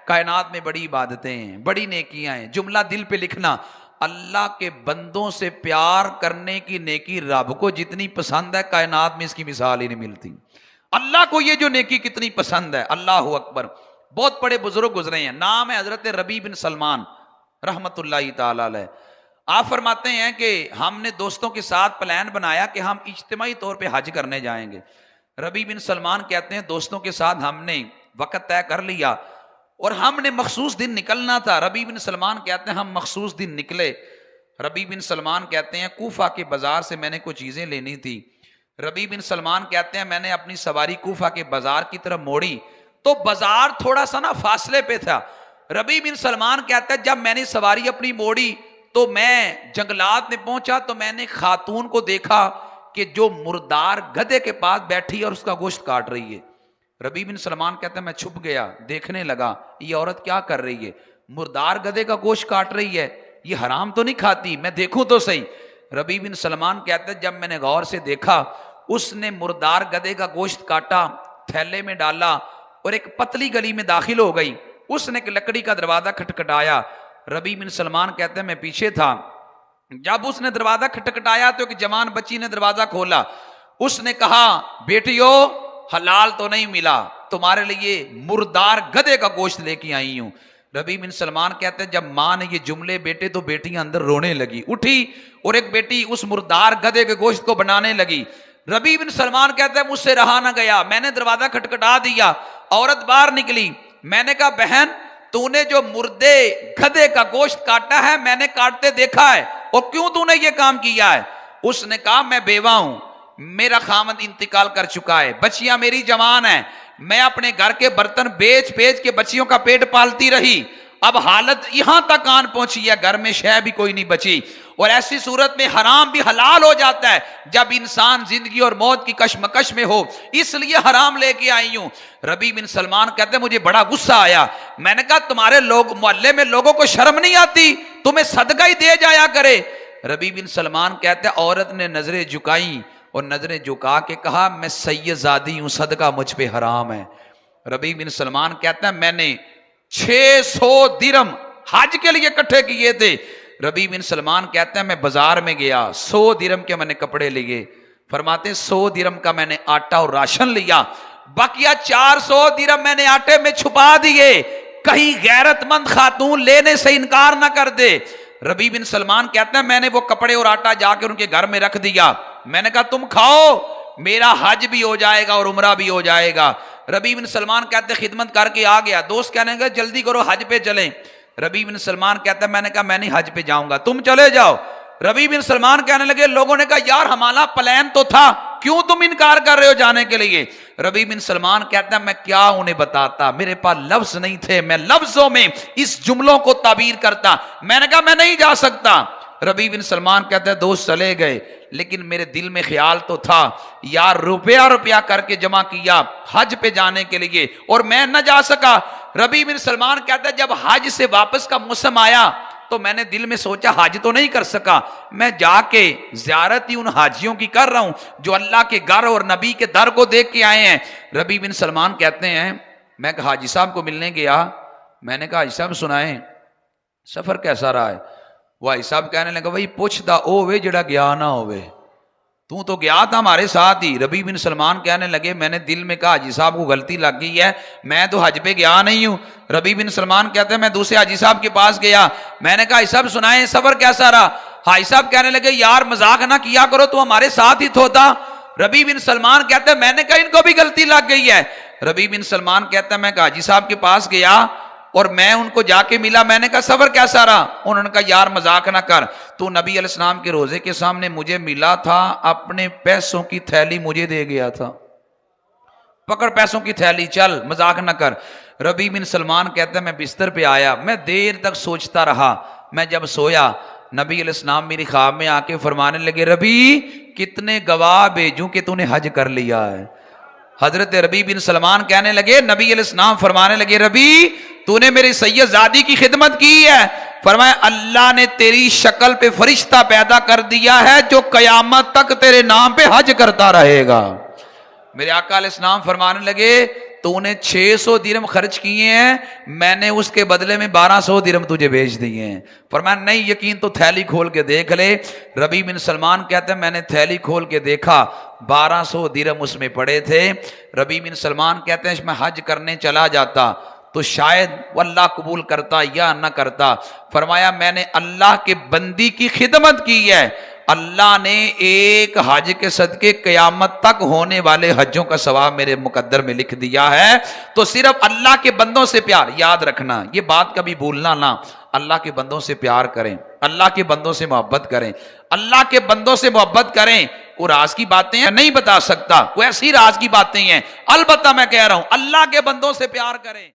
कायनात में बड़ी इबादतें हैं, बड़ी नेकियां हैं। जुमला दिल पे लिखना, अल्लाह के बंदों से प्यार करने की नेकी रब को जितनी पसंद है कायनात में इसकी मिसाल ही नहीं मिलती। अल्लाह को ये जो नेकी कितनी पसंद है, अल्लाह अकबर। बहुत बड़े बुजुर्ग गुजरे हैं, नाम है हजरत रबी बिन सलमान रहमतुल्लाहि ताला अलैह। आप फरमाते हैं कि हमने दोस्तों के साथ प्लान बनाया कि हम इज्तिमाई तौर पे हज करने जाएंगे। रबी बिन सलमान कहते हैं दोस्तों के साथ हमने वक्त तय कर लिया और हमने मखसूस दिन निकलना था। रबी बिन सलमान कहते हैं हम मखसूस दिन निकले। रबी बिन सलमान कहते हैं कूफा के बाजार से मैंने कुछ चीजें लेनी थी। रबी बिन सलमान कहते हैं मैंने अपनी सवारी कूफा के बाजार की तरफ मोड़ी तो बाजार थोड़ा सा ना फासले पे था। रबी बिन सलमान कहते हैं जब मैंने सवारी अपनी मोड़ी तो मैं जंगलात में पहुंचा तो मैंने खातून को देखा कि जो मुर्दार गधे के पास बैठी है और उसका गोश्त काट रही है। रबी बिन सलमान कहते हैं मैं छुप गया, देखने लगा ये औरत क्या कर रही है, मुर्दार गधे का गोश्त काट रही है, ये हराम तो नहीं खाती, मैं देखूं तो सही। रबी बिन सलमान कहते हैं जब मैंने गौर से देखा उसने मुर्दार गधे का गोश्त काटा, थैले में डाला और एक पतली गली में दाखिल हो गई। उसने एक लकड़ी का दरवाजा खटखटाया। रबी बिन सलमान कहते हैं मैं पीछे था। जब उसने दरवाजा खटखटाया तो एक जवान बच्ची ने दरवाजा खोला। उसने कहा बेटियों हलाल तो नहीं मिला, तुम्हारे लिए मुर्दार गधे का गोश्त लेके आई हूं। रबी बिन सलमान कहते हैं जब मां ने ये जुमले बेटे तो बेटियां अंदर रोने लगी, उठी और एक बेटी उस मुर्दार गधे के गोश्त को बनाने लगी। रबी बिन सलमान कहते हैं मुझसे रहा ना गया, मैंने दरवाजा खटखटा दिया, औरत बाहर निकली। मैंने कहा बहन तूने जो मुर्दे गधे का गोश्त काटा है मैंने काटते देखा है और क्यों तूने ये काम किया है। उसने कहा मैं बेवा हूं, मेरा खामद इंतकाल कर चुका है, बच्चियां मेरी जवान है, मैं अपने घर के बर्तन बेच बेच के बच्चियों का पेट पालती रही, अब हालत यहां तक आन पहुंची है घर में शय भी कोई नहीं बची। और ऐसी सूरत में हराम भी हलाल हो जाता है जब इंसान जिंदगी और मौत की कशमकश में हो, इसलिए हराम लेके आई हूं। रबी बिन सलमान कहते हैं मुझे बड़ा गुस्सा आया। मैंने कहा तुम्हारे लोग मोहल्ले में लोगों को शर्म नहीं आती, तुम्हें सदका ही दे जाया करे। रबी बिन सलमान कहते हैं औरत ने नजरें झुकाई और नजरें झुका के कहा मैं सैयदादी हूं, सदका मुझ पे हराम है। रबी बिन सलमान कहते हैं मैंने 600 दिरहम हज के लिए इकट्ठे किए थे। रबी बिन सलमान कहते हैं मैं बाजार में गया, 100 दिरहम के मैंने कपड़े लिए। फरमाते 100 दिरहम का मैंने आटा और राशन लिया, बकिया 400 दिरहम मैंने आटे में छुपा दिए, कहीं गैरतमंद खातून लेने से इनकार ना कर दे। रबी बिन सलमान कहते हैं मैंने वो कपड़े और आटा जाकर उनके घर में रख दिया। मैंने कहा तुम खाओ, मेरा हज भी हो जाएगा और उमरा भी हो जाएगा। रबी बिन सलमान कहते खिदमत करके आ गया। दोस्त कहने लगे जल्दी करो हज पे चलें। रबी बिन सलमान कहता मैंने कहा मैं नहीं हज पे जाऊंगा, तुम चले जाओ। रबी बिन सलमान कहने लगे लोगों ने कहा यार हमारा प्लान तो था, क्यों तुम इनकार कर रहे हो जाने के लिए। रबी बिन सलमान कहता मैं क्या उन्हें बताता, मेरे पास लफ्ज नहीं थे, मैं लफ्जों में इस जुमलों को ताबीर करता। मैंने कहा मैं नहीं जा सकता। रबी बिन सलमान कहते हैं दोस्त चले गए, लेकिन मेरे दिल में ख्याल तो था यार रुपया रुपया करके जमा किया हज पे जाने के लिए और मैं न जा सका। रबी बिन सलमान कहता है जब हज से वापस का मौसम आया तो मैंने दिल में सोचा हज तो नहीं कर सका, मैं जाके ज़ियारत ही उन हाजियों की कर रहा हूं जो अल्लाह के घर और नबी के दर को देख के आए हैं। रबी बिन सलमान कहते हैं मैं हाजी साहब को मिलने गया, मैंने कहा हाजी साहब सुनाए सफर कैसा रहा है। वो हाजी साहब कहने लगा भाई पुछदा ओ वे जड़ा गया ना होवे, तू तो गया था हमारे साथ ही। रबी बिन सलमान कहने लगे मैंने दिल में कहा हाजी साहब को गलती लग गई है, मैं तो हज पे गया नहीं हूं। रबी बिन सलमान कहते हैं मैं दूसरे हाजी साहब के पास गया, मैंने कहा हाजी साहब सुनाए सफर कैसा रहा। हाजी साहब कहने लगे यार मजाक ना किया करो, तू हमारे साथ ही था। रबी बिन सलमान कहते हैं मैंने कहा इनको भी गलती लग गई है। रबी बिन सलमान कहता है मैं हाजी साहब के पास गया और मैं उनको जाके मिला, मैंने कहा सफर कैसा रहा। उन्होंने कहा यार मजाक ना कर, तू नबी अलैहिस्सलाम के रोजे के सामने मुझे मिला था, अपने पैसों की थैली मुझे दे गया था, पकड़ पैसों की थैली चल मजाक ना कर। रबी बिन सलमान कहता है मैं बिस्तर पे आया, मैं देर तक सोचता रहा, मैं जब सोया नबी अलैहिस्सलाम मेरी ख्वाब में आके फरमाने लगे रबी कितने गवाह भेजूं कि तूने हज कर लिया है। हजरत रबी बिन सलमान कहने लगे नबी अलैहिस्सलाम फरमाने लगे रबी तूने मेरी सैयदादी की खिदमत की है। फरमाया अल्लाह ने तेरी शक्ल पे फरिश्ता पैदा कर दिया है जो कयामत तक तेरे नाम पे हज करता रहेगा। मेरे आका अलैहिस्सलाम फरमाने लगे तूने 600 दिरहम खर्च किए हैं, मैंने उसके बदले में 1200 दिरहम तुझे भेज दिए हैं। फरमाया नहीं यकीन तो थैली खोल के देख ले। रबी बिन सलमान कहते हैं मैंने थैली खोल के देखा, 1200 दिरहम उसमें पड़े थे। रबी बिन सलमान कहते हैं मैं हज करने चला जाता तो शायद वो अल्लाह कबूल करता या ना करता। फरमाया मैंने अल्लाह के बंदी की खिदमत की है, अल्लाह ने एक हज के सदके कयामत तक होने वाले हज्जों का सवाब मेरे मुकद्दर में लिख दिया है। तो सिर्फ अल्लाह के बंदों से प्यार, याद रखना ये बात कभी भूलना ना, अल्लाह के बंदों से प्यार करें, अल्लाह के बंदों से मोहब्बत करें, अल्लाह के बंदों से मोहब्बत करें। कोई राज की बातें हैं नहीं बता सकता, कोई ऐसी राज की बातें हैं, अलबत्ता मैं कह रहा हूं अल्लाह के बंदों से प्यार करें।